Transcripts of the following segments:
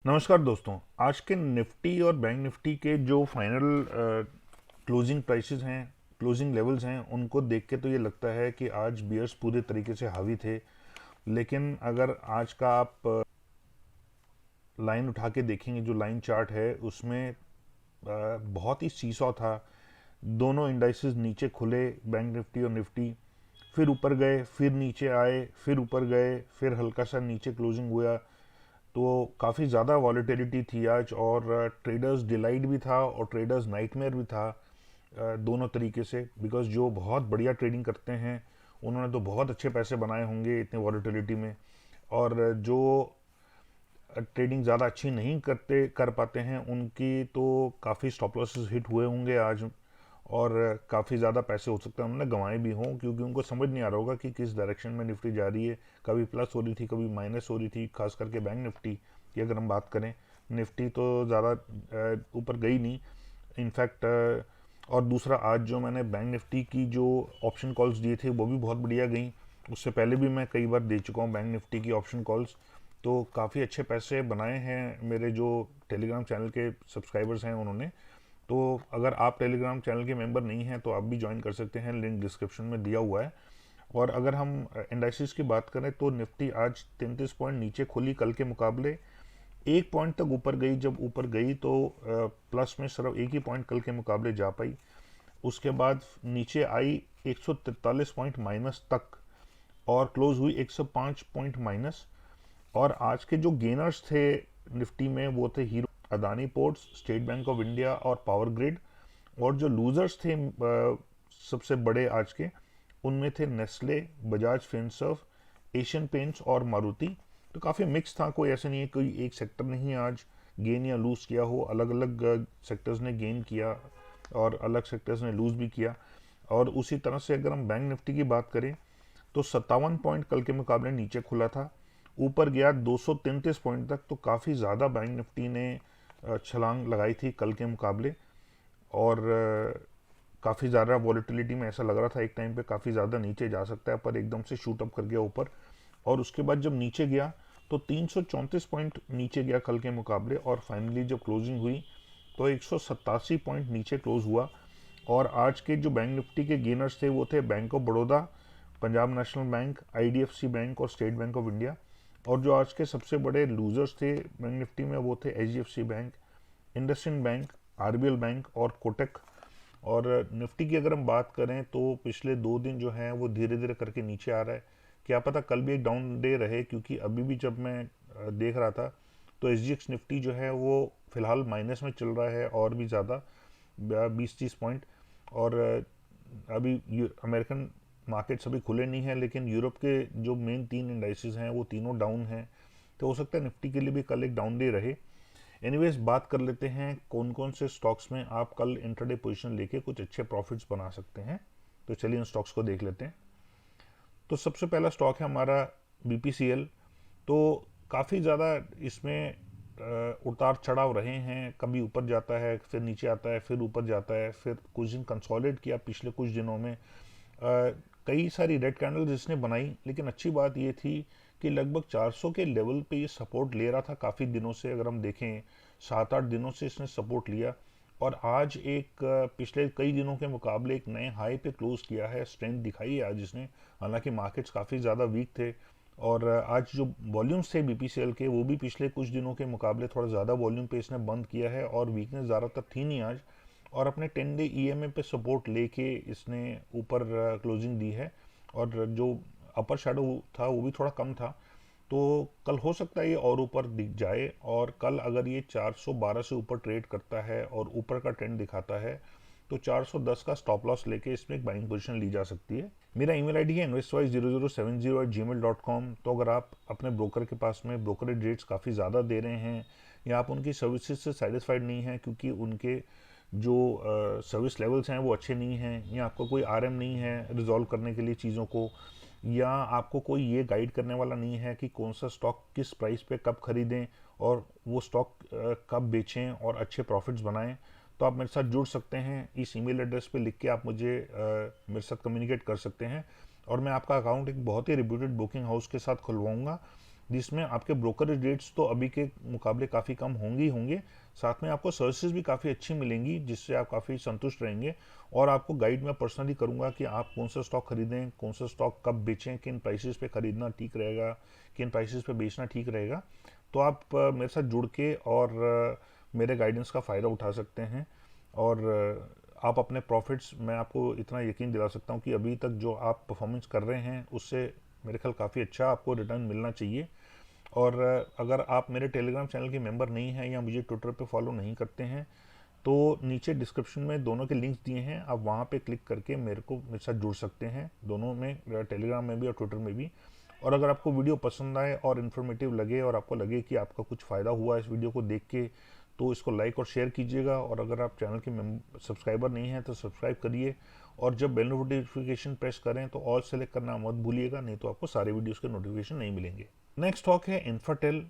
नमस्कार दोस्तों। आज के निफ्टी और बैंक निफ्टी के जो फाइनल क्लोजिंग प्राइसेस हैं, क्लोजिंग लेवल्स हैं, उनको देख के तो ये लगता है कि आज बियर्स पूरे तरीके से हावी थे। लेकिन अगर आज का आप लाइन उठा के देखेंगे, जो लाइन चार्ट है उसमें बहुत ही सीसॉ था। दोनों इंडाइसेस नीचे खुले, बैंक निफ्टी और निफ्टी, फिर ऊपर गए, फिर नीचे आए, फिर ऊपर गए, फिर हल्का सा नीचे क्लोजिंग हुआ। तो काफ़ी ज़्यादा वॉलेटिलिटी थी आज, और ट्रेडर्स डिलाइट भी था और ट्रेडर्स नाइटमेयर भी था, दोनों तरीके से। बिकॉज जो बहुत बढ़िया ट्रेडिंग करते हैं उन्होंने तो बहुत अच्छे पैसे बनाए होंगे इतने वॉलेटिलिटी में, और जो ट्रेडिंग ज़्यादा अच्छी नहीं कर पाते हैं उनकी तो काफ़ी स्टॉप लॉसेस हिट हुए होंगे आज, और काफ़ी ज़्यादा पैसे हो सकते हैं उन्होंने गंवाए भी हों, क्योंकि उनको समझ नहीं आ रहा होगा कि किस डायरेक्शन में निफ्टी जा रही है। कभी प्लस हो रही थी, कभी माइनस हो रही थी। खास करके बैंक निफ्टी की अगर हम बात करें, निफ्टी तो ज़्यादा ऊपर गई नहीं, इनफैक्ट। और दूसरा, आज जो मैंने बैंक निफ्टी की जो ऑप्शन कॉल्स दिए थे वो भी बहुत बढ़िया गई। उससे पहले भी मैं कई बार दे चुका हूँ बैंक निफ्टी की ऑप्शन कॉल्स, तो काफ़ी अच्छे पैसे बनाए हैं मेरे जो टेलीग्राम चैनल के सब्सक्राइबर्स हैं उन्होंने। तो अगर आप टेलीग्राम चैनल के मेंबर नहीं हैं तो आप भी ज्वाइन कर सकते हैं, लिंक डिस्क्रिप्शन में दिया हुआ है। और अगर हम इंडाइसिस की बात करें तो निफ्टी आज 33 पॉइंट नीचे खुली कल के मुकाबले। 1 पॉइंट तक ऊपर गई, जब ऊपर गई तो प्लस में सिर्फ एक ही पॉइंट कल के मुकाबले जा पाई। उसके बाद नीचे आई 143 पॉइंट माइनस तक, और क्लोज हुई 105 पॉइंट माइनस। और आज के जो गेनर्स थे निफ्टी में वो थे hero, Adani ports, state bank of India और पावर ग्रिड। और जो लूजर्स थे सबसे बड़े आज के, उनमें थे Nestle, Bajaj Finserv, Asian paints और मारुति। तो काफ़ी मिक्स था, कोई ऐसे नहीं है कोई एक सेक्टर नहीं आज गेन या लूज किया हो। अलग अलग सेक्टर्स ने गेन किया और अलग सेक्टर्स ने लूज भी किया। और उसी तरह से अगर हम बैंक निफ्टी की बात करें तो 57 पॉइंट कल के मुकाबले नीचे खुला था, ऊपर गया 233 पॉइंट तक। तो काफ़ी ज़्यादा बैंक निफ्टी ने छलांग लगाई थी कल के मुकाबले, और काफ़ी ज़्यादा वॉलेटिलिटी में ऐसा लग रहा था एक टाइम पे काफ़ी ज़्यादा नीचे जा सकता है, पर एकदम से शूट अप कर गया ऊपर। और उसके बाद जब नीचे गया तो 334 पॉइंट नीचे गया कल के मुकाबले, और फाइनली जब क्लोजिंग हुई तो 187 पॉइंट नीचे क्लोज हुआ। और आज के जो बैंक निफ्टी के गेनर्स थे वो थे bank of Baroda, Punjab national bank, IDFC bank और स्टेट बैंक ऑफ इंडिया। और जो आज के सबसे बड़े लूजर्स थे बैंक निफ्टी में वो थे HDFC bank, IndusInd bank, RBL bank और कोटक। और निफ्टी की अगर हम बात करें तो पिछले 2 दिन जो हैं वो धीरे धीरे करके नीचे आ रहा है। क्या पता कल भी एक डाउन डे रहे, क्योंकि अभी भी जब मैं देख रहा था तो एसजीएक्स निफ्टी जो है वो फिलहाल माइनस में चल रहा है, और भी ज़्यादा 20-30 पॉइंट। और अभी अमेरिकन मार्केट्स अभी खुले नहीं हैं, लेकिन यूरोप के जो मेन 3 इंडाइसेस हैं वो तीनों डाउन हैं। तो हो सकता है निफ्टी के लिए भी कल एक डाउन डे रहे। एनीवेज, बात कर लेते हैं कौन कौन से स्टॉक्स में आप कल इंट्राडे पोजीशन लेके कुछ अच्छे प्रॉफिट्स बना सकते हैं। तो चलिए उन स्टॉक्स को देख लेते हैं। तो सबसे पहला स्टॉक है हमारा बीपीसीएल। तो काफ़ी ज़्यादा इसमें उतार चढ़ाव रहे हैं, कभी ऊपर जाता है, फिर नीचे आता है, फिर ऊपर जाता है, फिर कुछ दिन कंसोलिडेट किया पिछले कुछ दिनों में। कई सारी रेड कैंडल्स इसने बनाई, लेकिन अच्छी बात ये थी कि लगभग 400 के लेवल पे ये सपोर्ट ले रहा था काफ़ी दिनों से। अगर हम देखें 7-8 दिनों से इसने सपोर्ट लिया, और आज एक पिछले कई दिनों के मुकाबले एक नए हाई पे क्लोज किया है, स्ट्रेंथ दिखाई है आज इसने। हालांकि मार्केट्स काफ़ी ज़्यादा वीक थे, और आज जो वॉल्यूम्स थे बीपीसीएल के वो भी पिछले कुछ दिनों के मुकाबले थोड़ा ज़्यादा वॉल्यूम पे इसने बंद किया है, और वीकनेस ज़्यादातर थी नहीं आज। और अपने 10 डे ईएमए पे सपोर्ट लेके इसने ऊपर क्लोजिंग दी है, और जो अपर शेडो था वो भी थोड़ा कम था। तो कल हो सकता है ये और ऊपर दिख जाए, और कल अगर ये 412 से ऊपर ट्रेड करता है और ऊपर का ट्रेंड दिखाता है तो 410 का स्टॉप लॉस लेके इसमें एक बाइंग पोजीशन ली जा सकती है। मेरा ईमेल आईडी है investwise0070@gmail.com। तो अगर आप अपने ब्रोकर के पास में ब्रोकरेज रेट्स काफ़ी ज़्यादा दे रहे हैं, या आप उनकी सर्विसेज से सेटिस्फाइड नहीं हैं क्योंकि उनके जो सर्विस लेवल्स हैं वो अच्छे नहीं हैं, या आपको कोई आरएम नहीं है रिजॉल्व करने के लिए चीज़ों को, या आपको कोई ये गाइड करने वाला नहीं है कि कौन सा स्टॉक किस प्राइस पे कब खरीदें और वो स्टॉक कब बेचें और अच्छे प्रॉफिट्स बनाएं, तो आप मेरे साथ जुड़ सकते हैं। इस ईमेल एड्रेस पे लिख के आप मुझे मेरे साथ कम्युनिकेट कर सकते हैं, और मैं आपका अकाउंट एक बहुत ही रिप्यूटेड ब्रोकिंग हाउस के साथ खुलवाऊंगा, जिसमें आपके ब्रोकरेज रेट्स तो अभी के मुकाबले काफ़ी कम होंगे ही होंगे, साथ में आपको सर्विसेज भी काफ़ी अच्छी मिलेंगी जिससे आप काफ़ी संतुष्ट रहेंगे। और आपको गाइड मैं पर्सनली करूंगा कि आप कौन सा स्टॉक खरीदें, कौन सा स्टॉक कब बेचें, किन प्राइसेस पे खरीदना ठीक रहेगा, किन प्राइसेस पे बेचना ठीक रहेगा। तो आप मेरे साथ जुड़ के और मेरे गाइडेंस का फ़ायदा उठा सकते हैं। और आप अपने प्रॉफिट्स, मैं आपको इतना यकीन दिला सकता हूँ कि अभी तक जो आप परफॉर्मेंस कर रहे हैं उससे मेरे ख्याल काफ़ी अच्छा आपको रिटर्न मिलना चाहिए। और अगर आप मेरे टेलीग्राम चैनल के मेंबर नहीं हैं या मुझे ट्विटर पे फॉलो नहीं करते हैं तो नीचे डिस्क्रिप्शन में दोनों के लिंक्स दिए हैं, आप वहाँ पे क्लिक करके मेरे साथ जुड़ सकते हैं, दोनों में, टेलीग्राम में भी और ट्विटर में भी। और अगर आपको वीडियो पसंद आए और इन्फॉर्मेटिव लगे और आपको लगे कि आपका कुछ फ़ायदा हुआ इस वीडियो को देख के, तो इसको लाइक और शेयर कीजिएगा। और अगर आप चैनल के सब्सक्राइबर नहीं हैं तो सब्सक्राइब करिए, और जब बेल नोटिफिकेशन प्रेस करें तो ऑल सेलेक्ट करना मत भूलिएगा, नहीं तो आपको सारे वीडियोज़ के नोटिफिकेशन नहीं मिलेंगे। नेक्स्ट स्टॉक है इन्फाटेल।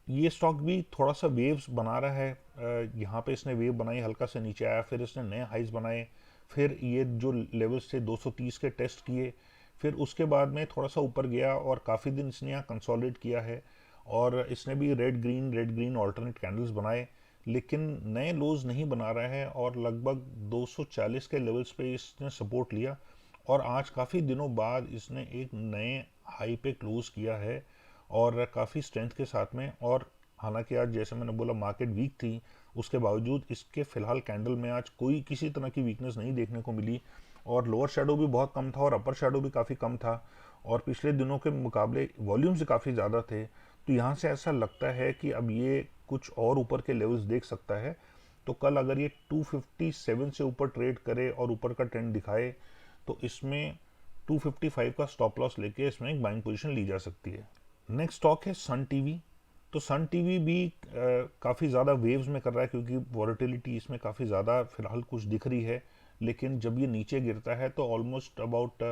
ये स्टॉक भी थोड़ा सा वेव्स बना रहा है। यहाँ पे इसने वेव बनाई, हल्का सा नीचे आया, फिर इसने नए हाइज बनाए, फिर ये जो लेवल्स थे 230 के टेस्ट किए, फिर उसके बाद में थोड़ा सा ऊपर गया और काफ़ी दिन इसने यहाँ कंसोलिडेट किया है। और इसने भी रेड ग्रीन ऑल्टरनेट कैंडल्स बनाए, लेकिन नए लोज नहीं बना रहा है और लगभग 240 के लेवल्स पे इसने सपोर्ट लिया। और आज काफ़ी दिनों बाद इसने एक नए हाई पे क्लोज किया है और काफ़ी स्ट्रेंथ के साथ में। और हालांकि आज जैसे मैंने बोला मार्केट वीक थी, उसके बावजूद इसके फिलहाल कैंडल में आज कोई किसी तरह की वीकनेस नहीं देखने को मिली। और लोअर शेडो भी बहुत कम था और अपर शेडो भी काफ़ी कम था, और पिछले दिनों के मुकाबले वॉल्यूम्स काफ़ी ज़्यादा थे। तो यहाँ से ऐसा लगता है कि अब ये कुछ और ऊपर के लेवल्स देख सकता है। तो कल अगर ये 257 से ऊपर ट्रेड करे और ऊपर का ट्रेंड दिखाए तो इसमें 255 का स्टॉप लॉस लेके इसमें एक बाइंग पोजीशन ली जा सकती है। नेक्स्ट स्टॉक है सन टीवी। तो सन टीवी भी काफ़ी ज़्यादा वेव्स में कर रहा है क्योंकि वॉलेटिलिटी इसमें काफ़ी ज़्यादा फिलहाल कुछ दिख रही है। लेकिन जब ये नीचे गिरता है तो ऑलमोस्ट अबाउट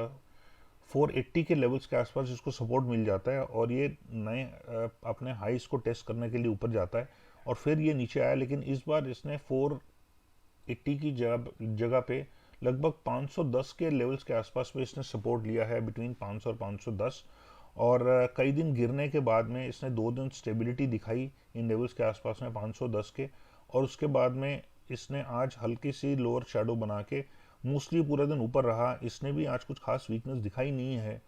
480 के लेवल्स के आसपास इसको सपोर्ट मिल जाता है और ये नए अपने हाइस को टेस्ट करने के लिए ऊपर जाता है। और फिर ये नीचे आया, लेकिन इस बार इसने 480 की जगह पे लगभग 510 के लेवल्स के आसपास में इसने सपोर्ट लिया है, बिटवीन 500 और 510। और कई दिन गिरने के बाद में इसने 2 दिन स्टेबिलिटी दिखाई इन लेवल्स के आसपास में 510 के। और उसके बाद में इसने आज हल्की सी लोअर शेडो बना के मोस्टली पूरा दिन ऊपर रहा, इसने भी आज कुछ खास वीकनेस दिखाई नहीं है।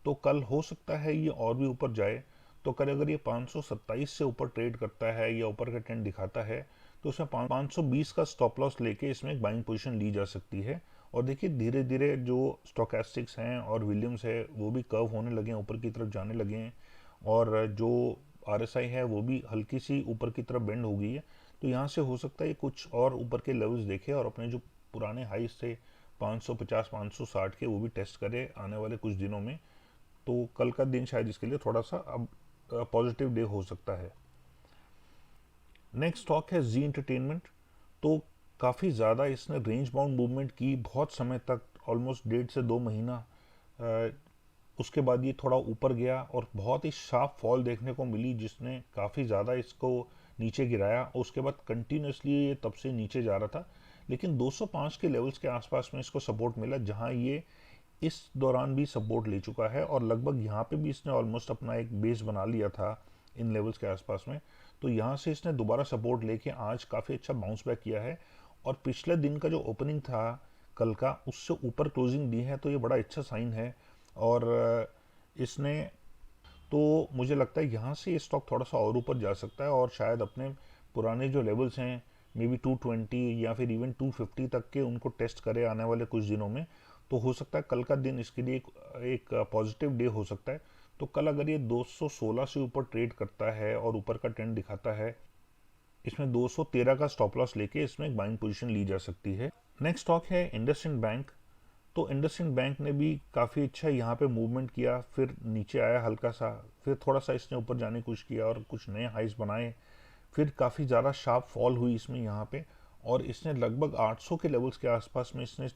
तो कल हो सकता है ये और भी ऊपर जाए। तो कल अगर ये 527 से ऊपर ट्रेड करता है या ऊपर का ट्रेंड दिखाता है तो उसमें 520 का स्टॉप लॉस लेके इसमें एक बाइंग पोजीशन ली जा सकती है। और देखिए धीरे धीरे जो स्टोकेस्टिक्स हैं और विलियम्स है वो भी कर्व होने लगे हैं, ऊपर की तरफ जाने लगे हैं। और जो आरएसआई है वो भी हल्की सी ऊपर की तरफ बेंड हो गई है। तो यहाँ से हो सकता है कुछ और ऊपर के लेवल्स देखे और अपने जो पुराने हाइस थे 550 560 के वो भी टेस्ट करे आने वाले कुछ दिनों में। तो कल का दिन शायद इसके लिए थोड़ा सा अब पॉजिटिव डे हो सकता है। नेक्स्ट स्टॉक है जी एंटरटेनमेंट। तो काफ़ी ज़्यादा इसने रेंज बाउंड मूवमेंट की बहुत समय तक, ऑलमोस्ट 1.5 से 2 महीना। उसके बाद ये थोड़ा ऊपर गया और बहुत ही शार्प फॉल देखने को मिली जिसने काफ़ी ज़्यादा इसको नीचे गिराया। और उसके बाद कंटिन्यूसली ये तब से नीचे जा रहा था, लेकिन 205 के लेवल्स के आसपास में इसको सपोर्ट मिला, जहां ये इस दौरान भी सपोर्ट ले चुका है और लगभग यहाँ पे भी इसने ऑलमोस्ट अपना एक बेस बना लिया था इन लेवल्स के आसपास में। तो यहाँ से इसने दोबारा सपोर्ट लेके आज काफ़ी अच्छा बाउंस बैक किया है और पिछले दिन का जो ओपनिंग था कल का उससे ऊपर क्लोजिंग दी है, तो ये बड़ा अच्छा साइन है। और इसने, तो मुझे लगता है यहाँ से ये स्टॉक थोड़ा सा और ऊपर जा सकता है और शायद अपने पुराने जो लेवल्स हैं मे बी 220 या फिर इवन 250 तक के उनको टेस्ट करे आने वाले कुछ दिनों में। तो हो सकता है कल का दिन इसके लिए एक पॉजिटिव डे हो सकता है। तो कल अगर ये 216 से ऊपर ट्रेड करता है और ऊपर का ट्रेंड दिखाता है, इसमें 213 का स्टॉप लॉस लेके इसमें एक बाइंग पोजीशन ली जा सकती है। नेक्स्ट स्टॉक है इंडसइंड बैंक। तो इंडसइंड बैंक ने भी काफ़ी अच्छा यहाँ पे मूवमेंट किया, फिर नीचे आया हल्का सा, फिर थोड़ा सा इसने ऊपर जाने की कोशिश किया और कुछ नए हाइस बनाए, फिर काफ़ी ज़्यादा शार्प फॉल हुई इसमें यहाँ पे। और इसने लगभग 800 के लेवल्स के आसपास में इसने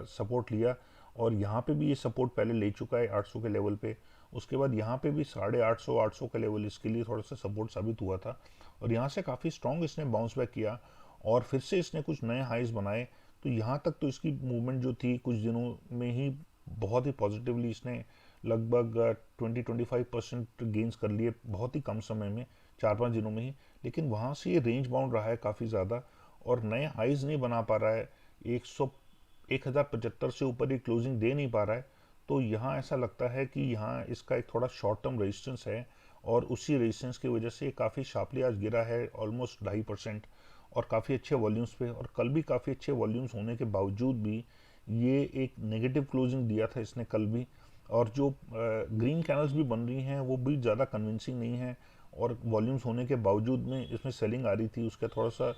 सपोर्ट लिया और यहाँ पे भी ये सपोर्ट पहले ले चुका है 800 के लेवल पे। उसके बाद यहाँ पे भी 850 800 का लेवल इसके लिए थोड़ा सा सपोर्ट साबित हुआ था और यहाँ से काफ़ी स्ट्रॉन्ग इसने बाउंस बैक किया और फिर से इसने कुछ नए हाइस बनाए। तो यहाँ तक तो इसकी मूवमेंट जो थी कुछ दिनों में ही बहुत ही पॉजिटिवली इसने लगभग 20-25% गेंस कर लिए बहुत ही कम समय में, 4-5 दिनों में ही। लेकिन वहाँ से ये रेंज बाउंड रहा है काफ़ी ज़्यादा और नए हाइज नहीं बना पा रहा है, 1075 से ऊपर ये क्लोजिंग दे नहीं पा रहा है। तो यहाँ ऐसा लगता है कि यहाँ इसका एक थोड़ा शॉर्ट टर्म रेजिस्टेंस है और उसी रेजिस्टेंस की वजह से ये काफ़ी शार्पली आज गिरा है, ऑलमोस्ट 2.5%, और काफ़ी अच्छे वॉल्यूम्स पे। और कल भी काफ़ी अच्छे वॉल्यूम्स होने के बावजूद भी ये एक नेगेटिव क्लोजिंग दिया था इसने कल भी। और जो ग्रीन कैनल्स भी बन रही हैं वो भी ज़्यादा कन्विंसिंग नहीं है, और वॉल्यूम्स होने के बावजूद में इसमें सेलिंग आ रही थी, उसका थोड़ा सा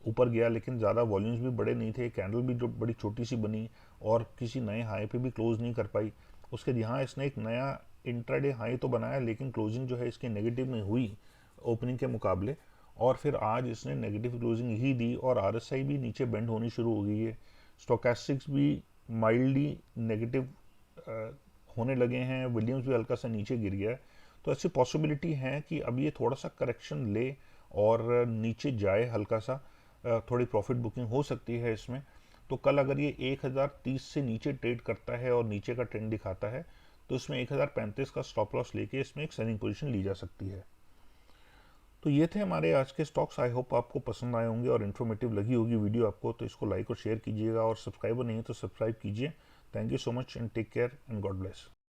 ऊपर गया लेकिन ज़्यादा वॉल्यूम्स भी बड़े नहीं थे। कैंडल भी जो बड़ी छोटी सी बनी और किसी नए हाई पे भी क्लोज नहीं कर पाई। उसके यहाँ इसने एक नया इंट्राडे हाई तो बनाया लेकिन क्लोजिंग जो है इसकी नेगेटिव में हुई ओपनिंग के मुकाबले, और फिर आज इसने नेगेटिव क्लोजिंग ही दी और आरएसआई भी नीचे बेंड होनी शुरू हो गई है। स्टोकेस्टिक्स भी माइल्डली नेगेटिव होने लगे हैं, विलियम्स भी हल्का सा नीचे गिर गया है। तो ऐसी पॉसिबिलिटी है कि अब ये थोड़ा सा करेक्शन ले और नीचे जाए हल्का सा, थोड़ी प्रॉफिट बुकिंग हो सकती है इसमें। तो कल अगर ये 1030 से नीचे ट्रेड करता है और नीचे का ट्रेंड दिखाता है तो इसमें 1035 का स्टॉप लॉस लेके इसमें एक सेलिंग पोजीशन ली जा सकती है। तो ये थे हमारे आज के स्टॉक्स। आई होप आपको पसंद आए होंगे और इन्फॉर्मेटिव लगी होगी वीडियो आपको, तो इसको लाइक और शेयर कीजिएगा और सब्सक्राइबर नहीं है तो सब्सक्राइब कीजिए। Thank you so much and take care and God bless.